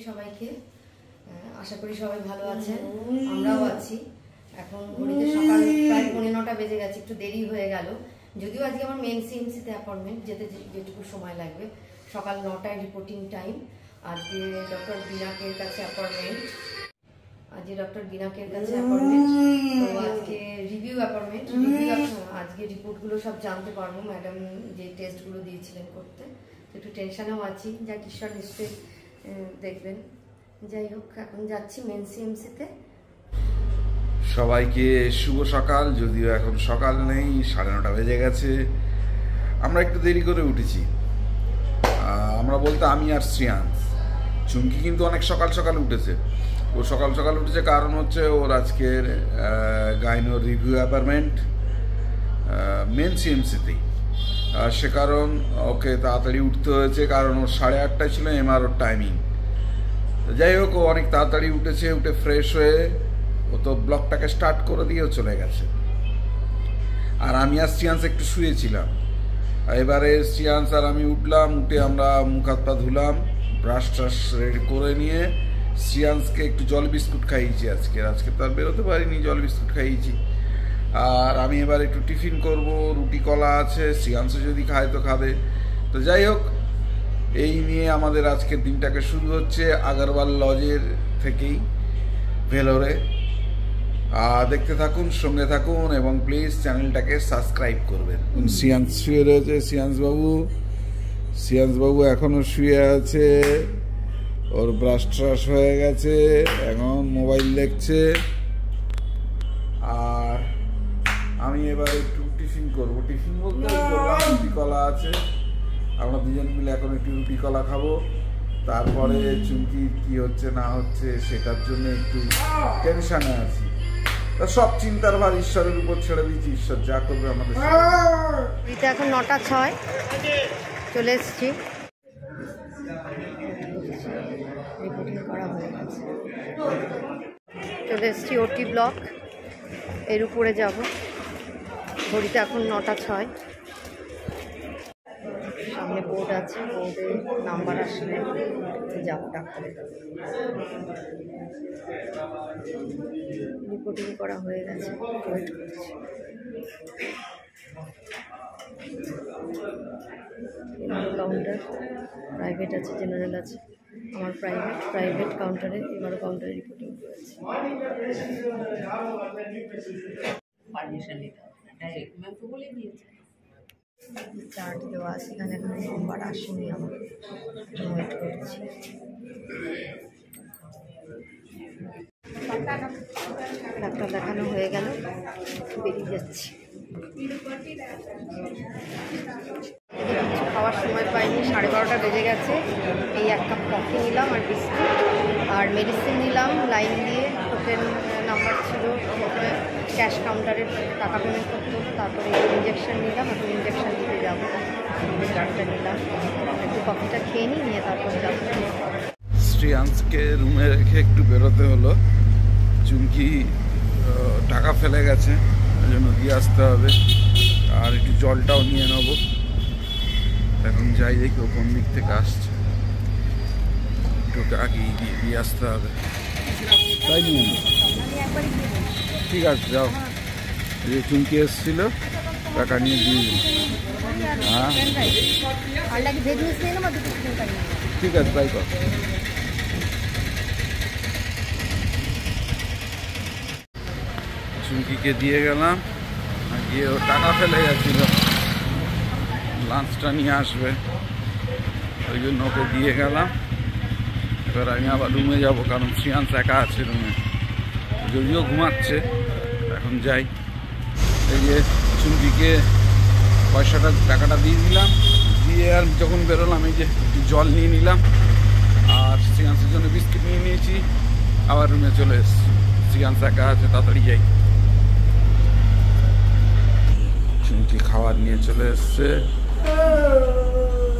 সবাইকে। আশা করি সবাই ভালো আছেন, আমরাও আছি। এখন ঘড়িতে সকাল প্রায় 9:45 বেজে গেছে, একটু দেরি হয়ে গেল। যদিও আজকে আমার মেন সিএমসিতে অ্যাপয়েন্টমেন্ট, যেতে যেটুকু সময় লাগবে। সকাল 9টায় রিপোর্টিং টাইম। আজকে ডক্টর বিনাকের কাছে অ্যাপয়েন্টমেন্ট। তো আজকে রিভিউ অ্যাপয়েন্টমেন্ট। আজকে রিপোর্টগুলো সব জানতে পারবো, ম্যাডাম যে টেস্টগুলো দিয়েছিলেন করতে। তো একটু টেনশনেও আছি, যা ঈশ্বর নিশ্চয়ই দেখবেন। যাই হোক, এখন যাচ্ছি মেন সিএমসিতে। সবাইকে শুভ সকাল। যদিও এখন সকাল নেই, 9:30 বেজে গেছে। আমরা একটু দেরি করে উঠেছি। আমরা বলতে আমি আর শ্রিয়াংশ। চুমকি কিন্তু অনেক সকাল সকাল উঠেছে। ও সকাল সকাল উঠেছে কারণ হচ্ছে ওর আজকের গাইনোর রিভিউ অ্যাপয়েন্টমেন্ট মেন সিএমসিতেই। সে কারণ ওকে তাড়াতাড়ি উঠতে হয়েছে, কারণ ওর 8:30টায় ছিল এমআরওর টাইমিং। যাই হোক, ও অনেক তাড়াতাড়ি উঠেছে। উঠে ফ্রেশ হয়ে ও তো ব্লগটাকে স্টার্ট করে দিয়েও চলে গেছে। আর আমি আর শ্রিয়াংশ একটু শুয়েছিলাম। এবারে শ্রিয়াংশ আর আমি উঠলাম। উঠে আমরা মুখ হাত পা ধুলাম, ব্রাশ ট্রাশ রেডি করে নিয়ে শ্রিয়াংশকে একটু জল বিস্কুট খাইয়েছি। আজকে তো আর বেরোতে পারিনি, জল বিস্কুট খাইয়েছি। আর আমি এবার একটু টিফিন করব, রুটি কলা আছে, শ্রিয়াংশ যদি খায় তো খাবে। তো যাই হোক, এই নিয়ে আমাদের আজকের দিনটাকে শুরু হচ্ছে আগরওয়াল লজের থেকেই, ভেলোরে। দেখতে থাকুন, সঙ্গে থাকুন এবং প্লিজ চ্যানেলটাকে সাবস্ক্রাইব করবেন। শ্রিয়াংশ শুয়ে রয়েছে। শ্রিয়াংশবাবু এখনো শুয়ে আছে। ওর ব্রাশ ট্রাশ হয়ে গেছে, এখন মোবাইল দেখছে। আর আমি এবার একটু টিফিন করবো। টিফিন বলতে রুটি কলা আছে, আমরা দুজন মিলে এখন একটু রুটি কলা খাবো। তারপরে চুমকি কি হচ্ছে না হচ্ছে সেটার জন্য একটু টেনশনে আছি। সব চিন্তার ভার ঈশ্বরের উপর ছেড়ে দিচ্ছি, ঈশ্বর যা করবে আমাদের। এখন 9:06 চলে এসছি। রিপোর্টিং করা হয়ে গেছে, চলে এসছি ওটি ব্লক। এর উপরে যাব। ঘড়িতে এখন 9:06। সামনে বোর্ড আছে, বোর্ডে নাম্বার আসলে যাব ডাক্তারের কাছে। রিপোর্টিং করা হয়ে গেছে, ওয়েট করছি। কাউন্টার প্রাইভেট আছে, জেনারেল আছে। আমার প্রাইভেট কাউন্টারে, এবারও কাউন্টারে রিপোর্টিং করেছে। চার্ট দেওয়া আছে এখানে, এখন সোমবার আসেনি, আমার ওয়েট করছি। ডাক্তার দেখানো হয়ে গেল, বেরিয়ে যাচ্ছি। খাওয়ার সময় পাইনি, 12:30 বেজে গেছে। এই 1 কাপ কফি নিলাম আর বিস্কুট আর মেডিসিন নিলাম লাইন দিয়ে। টোকেন নাম্বার ছিল, ক্যাশ কাউন্টারে টাকা পেমেন্ট করতে হতো। তারপরে ইঞ্জেকশন নিলাম, এখন ইঞ্জেকশন দিতে যাবো। চারটা নিলাম, একটু কফিটা খেয়ে নিয়ে তারপর যাবো। শ্রিয়াংশকে রুমে রেখে একটু বেরোতে হলো। চুমকি টাকা ফেলে গেছে, ওই জন্য দিয়ে আসতে হবে। আর একটু জলটাও নিয়ে নেবো। এখন যাই, দেখি কোন দিক থেকে আসছে, একটু আগে দিয়ে আসতে হবে। তাই নিয়ে না, ঠিক আছে যাও। যে চুমকি এসেছিল, টাকা নিয়ে দিয়ে দিন। হ্যাঁ ঠিক আছে, তাই কর। চুমকিকে দিয়ে গেলাম, গিয়ে ও টাকা ফেলে গেছিল, লাঞ্চটা নিয়ে আসবে, ওই জন্য ওকে দিয়ে গেলাম। এবার আমি আবার রুমে যাব, কারণ শ্রিয়াংশ একা আছে রুমে, যদিও ঘুমাচ্ছে। এখন যাই। এই যে চুমকিকে টাকাটা দিয়ে দিলাম, দিয়ে আর যখন বেরোলাম এই যে একটু জল নিয়ে নিলাম আর শ্রিয়াংশের জন্য বিস্কিট নিয়ে নিয়েছি। আবার রুমে চলে এসেছি। শ্রিয়াংশ একা আছে, তাড়াতাড়ি যাই। চুমকি খাবার নিয়ে চলে এসছে।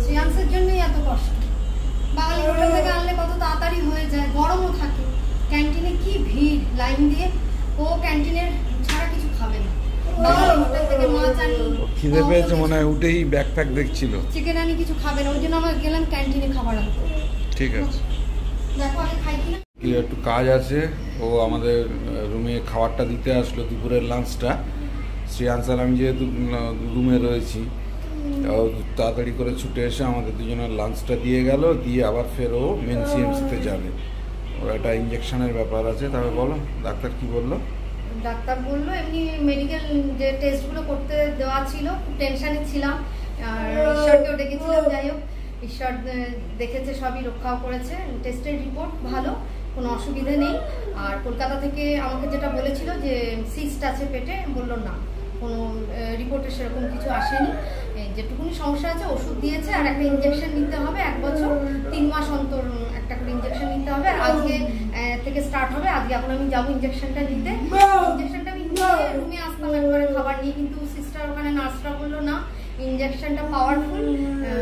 শ্রিয়াংশের জন্যই এত কষ্ট। বাঙালি হোটেল থেকে আনলে কত তাড়াতাড়ি হয়ে যায়, গরমও থাকে। ক্যান্টিনে কি ভিড় লাইন দিয়ে, ও ক্যান্টিনের ছাড়া কিছু খাবে না। বাঙালি হোটেল থেকে মাছ আনি, খিদে পেয়েছে মনে হয়, উঠেই ব্যাকপ্যাক দেখছিল। চিকেন আনি, কিছু খাবে না, ওই জন্য আমরা গেলাম ক্যান্টিনে খাবার আনতে। ঠিক আছে, কি একটু কাজ আছে, ও আমাদের রুমে খাবারটা দিতে আসলো, দুপুরের লাঞ্চটা। শ্রেয়াংশ আর আমি যেহেতু রুমে রয়েছি, ও তাড়াতাড়ি করে ছুটে এসে আমাদের দুজনের লাঞ্চটা দিয়ে গেল, দিয়ে আবার ফের ও মেন সিএমসিতে যাবে। ওর একটা ইঞ্জেকশনের ব্যাপার আছে। তবে বলো ডাক্তার কি বললো? ডাক্তার বললো এমনি মেডিকেল যে টেস্টগুলো করতে দেওয়া ছিল, খুব টেনশনে ছিলাম, আর ঈশ্বরকেও ডেকেছিলাম। যাই হোক, ঈশ্বর দেখেছে, সবই রক্ষাও করেছে। টেস্টের রিপোর্ট ভালো, কোনো অসুবিধে নেই। আর কলকাতা থেকে আমাকে যেটা বলেছিল যে সিস্ট আছে পেটে, বললো না, কোনো রিপোর্টে সেরকম কিছু আসেনি। যেটুকুনি সমস্যা আছে ওষুধ দিয়েছে, আর একটা ইঞ্জেকশন নিতে হবে 1 বছর 3 মাস অন্তর একটা করে ইঞ্জেকশন নিতে হবে। আজকে থেকে স্টার্ট হবে। আজকে এখন আমি যাবো ইঞ্জেকশনটা নিতে। ইঞ্জেকশনটা আমি নিয়ে রুমে আসতাম একবারে খাবার নিয়ে, কিন্তু সিস্টার ওখানে নার্সরা বললো না, ইঞ্জেকশনটা পাওয়ারফুল,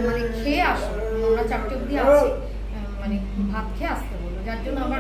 মানে খেয়ে আসো, আমরা 4টে অবধি আছি, মানে ভাত খেয়ে আসতে বললো। যার জন্য আবার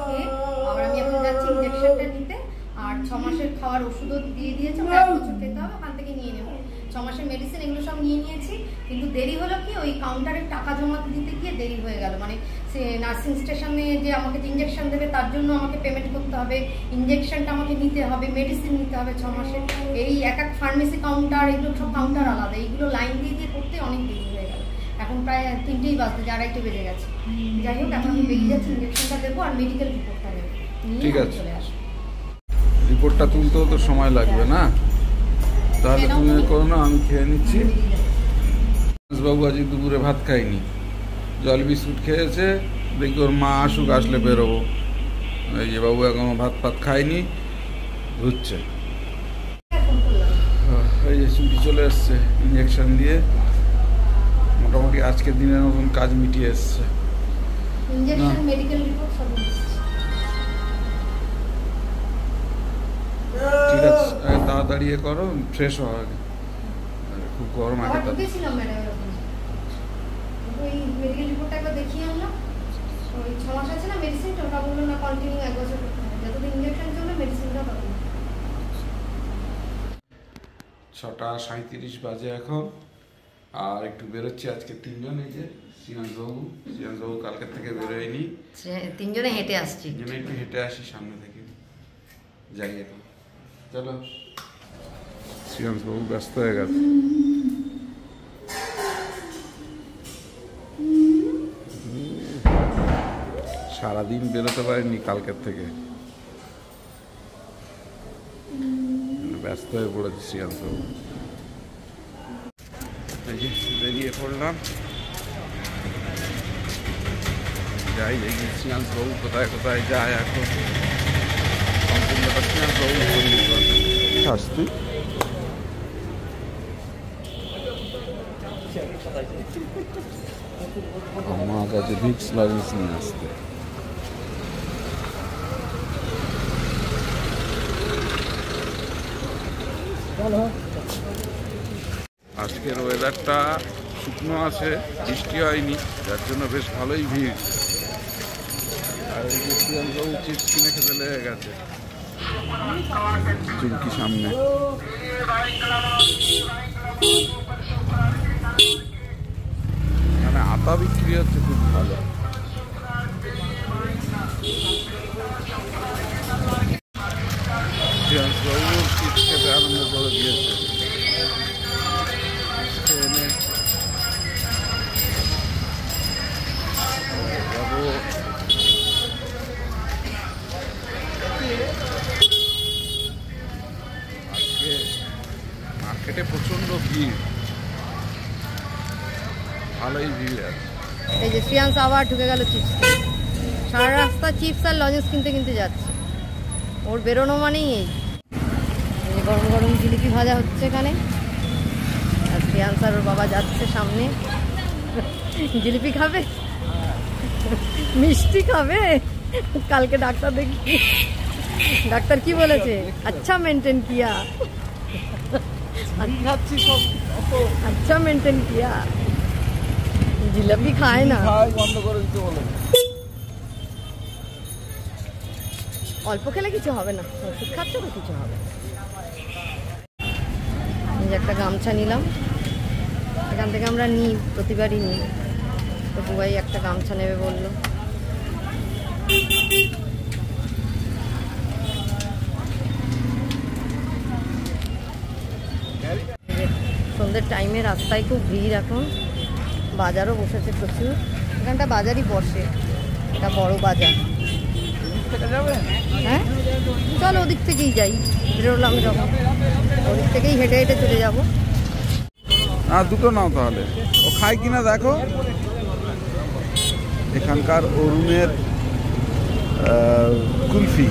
খেয়ে আবার আমি এখন যাচ্ছি ইঞ্জেকশনটা নিতে। আর 6 মাসের খাওয়ার ওষুধও দিয়ে দিয়েছে, 1 বছর খেতে হবে, ওখান থেকে নিয়ে নেবো। 6 মাসের মেডিসিন এগুলো সব নিয়ে নিয়েছি, কিন্তু দেরি হলো কি, ওই কাউন্টারে টাকা জমা দিতে গিয়ে দেরি হয়ে গেল। মানে সে নার্সিং স্টেশনে যে আমাকে ইঞ্জেকশন দেবে তার জন্য আমাকে পেমেন্ট করতে হবে, ইঞ্জেকশনটা আমাকে নিতে হবে, মেডিসিন নিতে হবে 6 মাসের। এই এক ফার্মেসি কাউন্টার, এগুলো সব কাউন্টার আলাদা, এইগুলো লাইন দিয়ে দিয়ে করতে অনেক দেরি হয়ে গেল। এখন প্রায় 3টেই বাজতে, 2:30 বেজে গেছে। যাই হোক, এখন আমি বেরিয়ে যাচ্ছি, ইঞ্জেকশনটা দেবো আর মেডিকেল রিপোর্টটা নেবো, ঠিক নিয়ে আছে। চলে আসবো। রিপোর্টটা তুলতেও তো সময় লাগবে না? তাহলে তুমি করো না, আমি খেয়ে নিচ্ছি। বাবু আজ দুপুরে ভাত খাইনি, জল বিস্কুট খেয়েছে। দেখি ওর মা আসুক, আসলে বেরোবো। এই যে বাবু এখনো ভাত খায়নি, ঘুরছে। এই যে ছুটি চলে এসছে ইঞ্জেকশন দিয়ে, মোটামুটি আজকের দিনের মতন কাজ মিটিয়ে এসছে। ইঞ্জেকশন, মেডিকেল রিপোর্ট সব ঠিক আছে, তাড়াতাড়ি করো, ফ্রেশ হওয়া আগে, খুব গরম আগে। ঢুকেছিলাম ম্যাডাম, ওই মেডিকেল রিপোর্টটা একবার দেখিয়ে আনলাম। ওই 6 মাস আছে না মেডিসিনটা, ওটা বললো না কন্টিনিউ 1 বছর করতে হবে, যতদিন ইঞ্জেকশন চলবে মেডিসিনটা ততদিন। 6:37 বাজে এখন, আর একটু বেরোচ্ছি আজকে 3জন। এই যে শ্রেয়াংশবাবু কালকের থেকে বেরোয়নি, 3জনে হেঁটে আসছি। 3জনে একটু হেঁটে আসি সামনে থেকে, যাই এখন। চলো, শ্রেয়াংশবাবু ব্যস্ত হয়ে গেছে। সারাদিন বেরোতে পারেনি কালকের থেকে, ব্যস্ত হয়ে পড়েছে শ্রেয়াংশবাবু। এই যে বেরিয়ে পড়লাম, যাই দেখি শ্রেয়াংশবাবু কোথায় কোথায় যায় এখন। সম্পূর্ণটা শ্রেয়াংশবাবু আসতে আমার কাছে ভিক্স লাগিস নিয়ে আসতে। আজকের ওয়েদারটা শুকনো আছে, বৃষ্টি হয়নি, যার জন্য বেশ ভালোই ভিড়। আর এই যে শ্রেয়াংশবাবু চিপস কিনে খেতে লেগে গেছে চুমকি সামনে। মানে আতা বিক্রি হচ্ছে খুব ভালো। শ্রেয়াংশবাবু চিপস খেতে আরম্ভ করে দিয়েছে। মার্কেটে প্রচন্ড ভিড়, ভালোই ভিড় আছে। এই যে শ্রেয়াংশ আবার ঢুকে গেল চিপস, সারা রাস্তা চিপস আর লজেন্স কিনতে কিনতে যাচ্ছে। ওর বেরোনো মানেই এই যে গরম গরম জিলিপি ভাজা হচ্ছে এখানে, আর শ্রেয়াংশ আর ওর বাবা যাচ্ছে সামনে। জিলিপি খাবে, মিষ্টি খাবে। কালকে ডাক্তার দেখি, ডাক্তার কি বলেছে, আচ্ছা মেনটেন কিয়া, আচ্ছা মেনটেন কিয়া। জিলাপি খায় না, বন্ধ করে দিতে বলে। অল্প খেলে কিছু হবে না, ওষুধ খাচ্ছ তো কিছু হবে। একটা গামছা নিলাম, এখান থেকে আমরা নিই, প্রতিবারই নিই। তো বুবাই একটা গামছা নেবে বললো, সন্ধ্যের টাইমে রাস্তায় খুব ভিড় এখন, বাজারও বসেছে প্রচুর, এখানটা বাজারই বসে, এটা বড় বাজার। হ্যাঁ চলো ওদিক থেকেই যাই, বেরোলাম যখন ওদিক থেকেই হেঁটে হেঁটে চলে যাবো। দুটো নাও তাহলে, ও খায় কিনা দেখো। এখানকার অরুণের কুলফি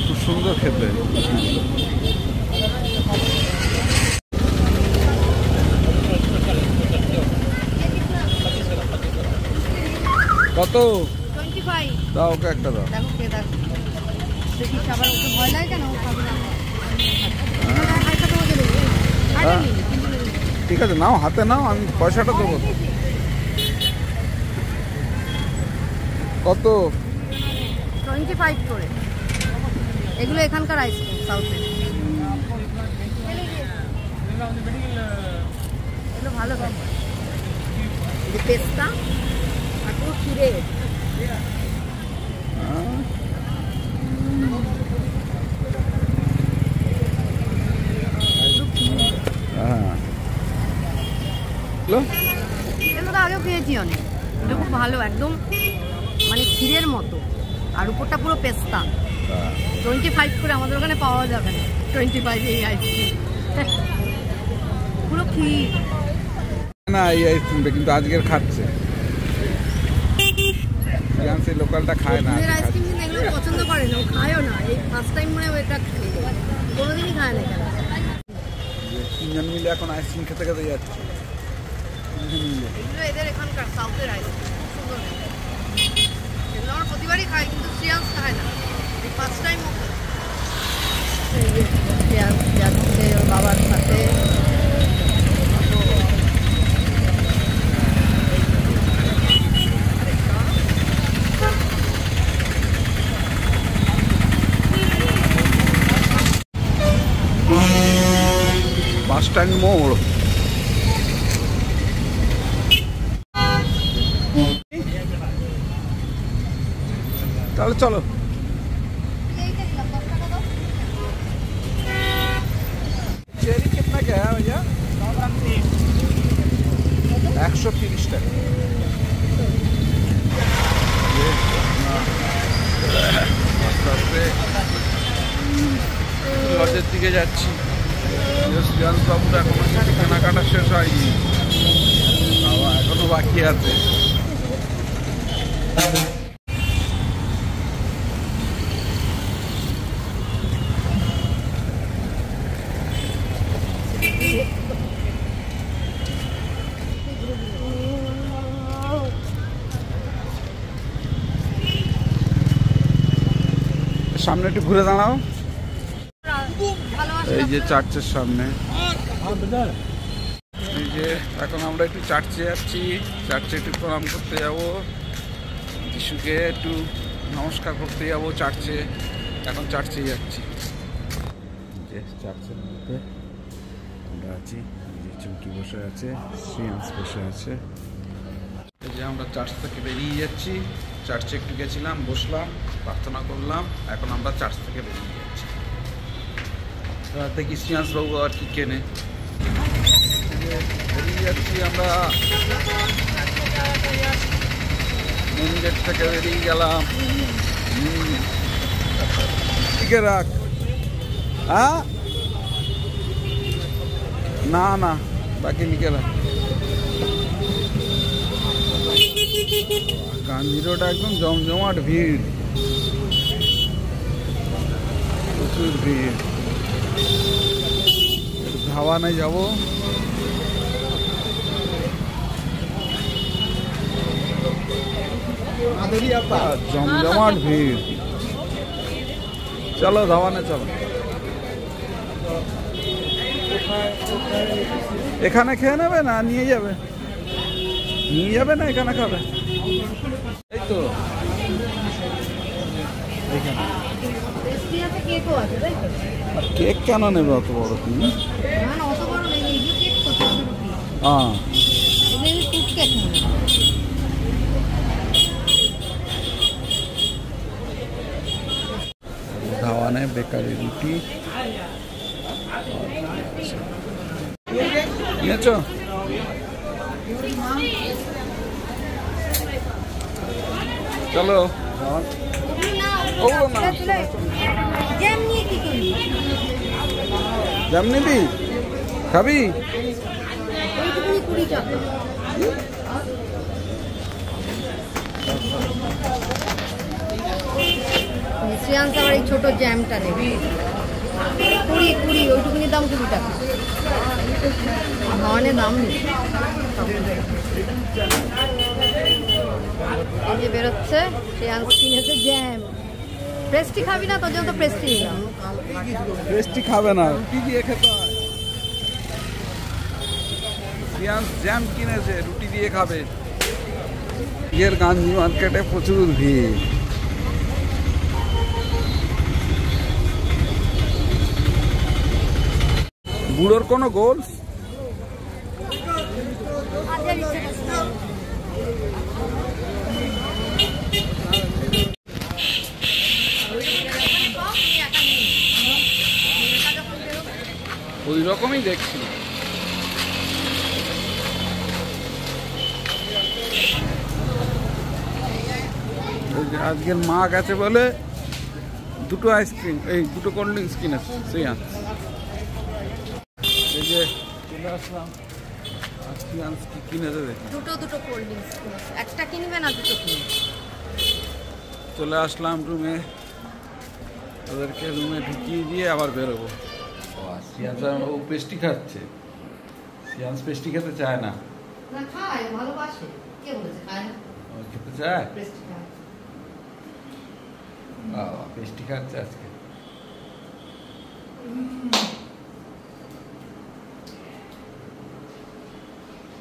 খুব সুন্দর খেতে। কত? 25 দাও ওকে একটা দাও। দেখো কে দেখো, দেখিস আবার ওকে ভয় লাগে কেন, ও খাবে না। ঠিক আছে নাও, হাতে নাও, আমি পয়সাটা দেবো। কত? 25 করে। এগুলো এখানকার আইসক্রিম, সাউথের। এগুলো ভালো খাবে, পেস্তা আর পুরো ক্ষীরে। এগুলো তো আগেও খেয়েছি অনেক, এটা খুব ভালো, একদম মানে ক্ষীরের মতো, আর উপরটা পুরো পেস্তা। 25 করে, আমাদের ওখানে পাওয়া যাবে না 25 এই আইসক্রিম, পুরো ক্ষীর না। এই আইসক্রিমটা কিন্তু আজকের খাচ্ছে, লোকালটা খায় না। আইসক্রিম কিন্তু এগুলো পছন্দ করে না, ও খায়ও না, এই ফার্স্ট টাইম মনে হয় এটা কোনোদিনই খায় না। কেন তিনজন মিলে এখন আইসক্রিম খেতে খেতে যাচ্ছে। এগুলো এদের এখানকার সাউথের আইসক্রিম, সুন্দর। এগুলো আমরা প্রতিবারই খাই, কিন্তু শ্রেয়াংস খায় না, এই ফার্স্ট টাইম ও খায়। শ্রেয়াংস যাচ্ছে ওর বাবার সাথে। বাস স্ট্যান্ড মোড়। তাহলে চলো। चेरी कितना क्या है भैया? 130 টাকা। আস্তে আস্তে লজের দিকে যাচ্ছি। বাবুর এখনো কিছু কেনাকাটা শেষ হয়নি, এখনো বাকি আছে। সামনে একটু ঘুরে দাঁড়াও, এই যে চার্চের সামনে। এই যে এখন আমরা একটু চার্চে যাচ্ছি, চার্চে একটু প্রণাম করতে যাব, যিশুকে একটু নমস্কার করতে যাব চার্চে। এখন চার্চে যাচ্ছি, যে চার্চের মধ্যে আমরা আছি। যে চুমকি বসে আছে, শ্রেয়াংস বসে আছে। এই যে আমরা চার্চ থেকে বেরিয়ে যাচ্ছি, চার্চে একটু গেছিলাম, বসলাম, প্রার্থনা করলাম, এখন আমরা চার্চ থেকে বেরিয়ে যাচ্ছি। দেখি শ্রেয়াংস বাবু আর কি কেনে। বেরিয়ে যাচ্ছি আমরা, মেন গেট থেকে বেরিয়ে গেলাম। লিখে রাখ। হ্যাঁ না না, বাকি লিখে রাখ। গান্ধী রোড একদম জমজমাট ভিড়, প্রচুর ভিড়। ধাওয়ানে যাবো। জমজমাট ভিড়, চলো ধাওয়ানে চলো। এখানে খেয়ে নেবে না নিয়ে যাবে? নিয়ে যাবে না এখানে খাবে? এই তো কেক কেন নেবে অত বড় তুমি? হ্যাঁ বাবানে বেকারি রুটি নিয়েছ? চলো জ্যাম নিবি? খাবি? শ্রেয়াংশ আবার এই ছোট জ্যামটা নেবে 20 ওইটুকুনি দাম 20 টাকা। ভাওয়ানের দাম নেই। এই যে বেরোচ্ছে শ্রেয়াংশ কিনেছে জ্যাম। প্রেস্টি খাবি না? তোর জন্য তো প্রেস্টি নিলাম। পেস্টি খাবে না, কি দিয়ে খেতে হয়? শ্রেয়াংশ জ্যাম কিনেছে, রুটি দিয়ে খাবে। এর গান্ধী মার্কেটে প্রচুর ভিড়। বুড়োর কোনো গোল? ওই রকমই দেখছি। আজকের মা গেছে বলে দুটো আইসক্রিম, এই দুটো কোল্ড ড্রিঙ্কস কিনেছে শ্রেয়াংশ। এই যে চলে আসলাম, শ্রেয়াংশ কি কিনেছে দেখি। দুটো কোল্ড ড্রিঙ্কস একটা কিনবে না দুটো কিনবে। চলে আসলাম রুমে, ওদেরকে রুমে ঢুকিয়ে দিয়ে আবার বেরোবো। শ্রেয়াংশ ও পেস্টি খাচ্ছে। শ্রেয়াংশ পেস্টি খেতে চায় না। না খায়, ভালোবাসে। কে বলেছে খায় না? ও খেতে চায়? পেস্টি খায়। বাবা পেস্টি খাচ্ছে আজকে।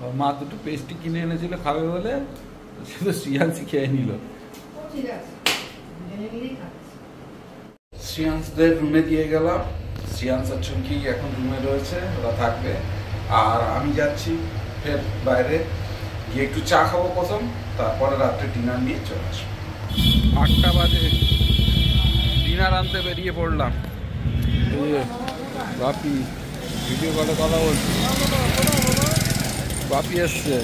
ওর মা দুটো পেস্টি কিনে এনেছিল খাবে বলে, সে তো শ্রেয়াংশ খেয়ে নিল। ঠিক আছে, দুজনে মিলেই খাচ্ছে। শ্রেয়াংশদের রুমে দিয়ে গেলাম। শ্রেয়াংশ আর চুমকি এখন রুমে রয়েছে, ওরা থাকবে। আর আমি যাচ্ছি ফের বাইরে গিয়ে একটু চা খাবো প্রথম, তারপরে রাত্রে ডিনার নিয়ে চলে আসবো। 8টা বাজে, ডিনার আনতে বেরিয়ে পড়লাম। বাপি ভিডিও কলে কথা বলছি। বাপি এসছে।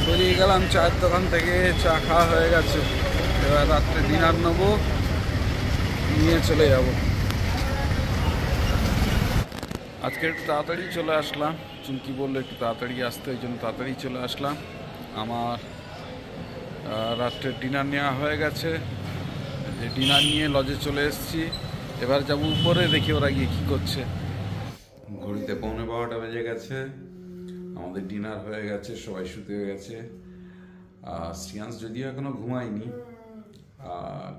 বেরিয়ে গেলাম চায়ের দোকান থেকে, চা খাওয়া হয়ে গেছে। এবার রাত্রে ডিনার নেবো, নিয়ে চলে যাব। আজকে একটু তাড়াতাড়ি চলে আসলাম, চুমকি বললো একটু তাড়াতাড়ি আসতে, ওই জন্য তাড়াতাড়ি চলে আসলাম। আমার রাত্রে ডিনার নেওয়া হয়ে গেছে, যে ডিনার নিয়ে লজে চলে এসেছি। এবার যাবো উপরে, দেখি ওরা গিয়ে কী করছে। ঘড়িতে 11:15 বেজে গেছে, আমাদের ডিনার হয়ে গেছে, সবাই শুতে হয়ে গেছে। আর শ্রেয়াংশ যদিও এখনো ঘুমায়নি, আর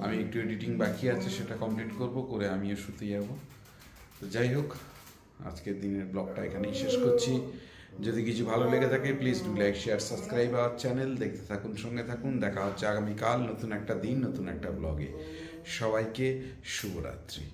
আমি একটু এডিটিং বাকি আছে, সেটা কমপ্লিট করব, করে আমিও শুতে যাব। তো যাই হোক, আজকের দিনের ব্লগটা এখানেই শেষ করছি। যদি কিছু ভালো লেগে থাকে please do like, share, subscribe our channel. দেখতে থাকুন, সঙ্গে থাকুন। দেখা হচ্ছে আগামীকাল নতুন একটা দিন, নতুন একটা ব্লগে। সবাইকে শুভরাত্রি।